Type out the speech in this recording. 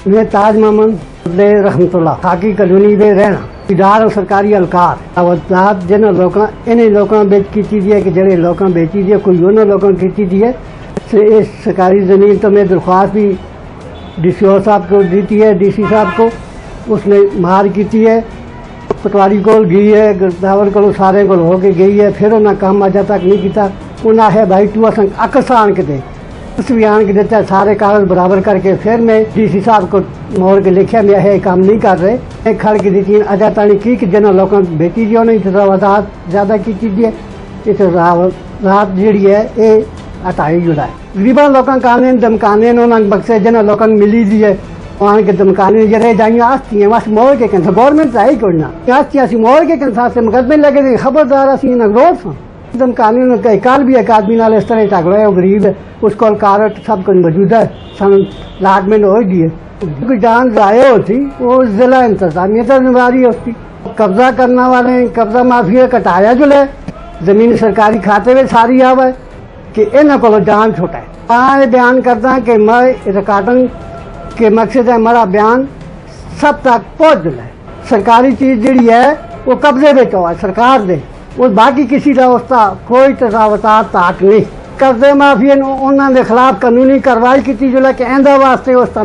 मैं ताज मोहम्मद रहमतुल्लाह खाकी कॉलोनी में रहना इदार और सरकारी अलकार अवतार जिन्होंने लोग इन्हें लोगों बेच की है कि जड़े लोगों बेची दी है कोई उन्होंने लोगों की है इस सरकारी ज़मीन तो मैं दरख्वास्त भी DCO साहब को दी है DC साहब को उसने मार की है पटवारी को गई है गिरदावर को सारे को होके गई है फिर उन्हें काम अजा तक नहीं किया उन्हें है भाई तू अस अकस आन के दे उस भी आन के देता सारे कागज बराबर करके फिर मैं DC साहब को मोड़ के लिखा मैं ये काम नहीं कर रहे खड़ के दी अजा तानी की कि जिन्होंने लोगों बेची दी उन्होंने वजाहत ज़्यादा की है इस राहत जी है ये हटाई जुड़ा है गरीबा लोगों काने धमकाने उन्होंने बख्शे जिन्हें लोगों मिली दी है वहाँ के धमकाने जरे जाइए आस्ती हैं बस मोड़ के कंसा गवर्नमेंट आई करना आस्ती असी मोड़ के कंसा से मुकदमे लगे थे खबरदार असी ना रोज धमकाने ने कई काल भी एक आदमी नाल इस तरह टकरा है गरीब है उसको कारट सब कुछ मौजूद है सन लाटमेंट हो दिए कोई जान जाए होती वो जिला इंतजामिया तो जिम्मेदारी होती कब्जा करने वाले कब्जा माफिया कटाया जो है जमीन सरकारी खाते में सारी आवे कि इन्हों को जान छुटा है बयान करता है कि मैं रिकॉर्डिंग के मकसद है मेरा बयान सब तक पहुँच जाए सरकारी चीज़ जी है वो कब्जे में हो सरकार दे वो बाकी किसी का उसका कोई तजावता ताक नहीं कब्जे माफिया उन्होंने खिलाफ कानूनी कार्रवाई की जो कि आइंदा वास्ते उसका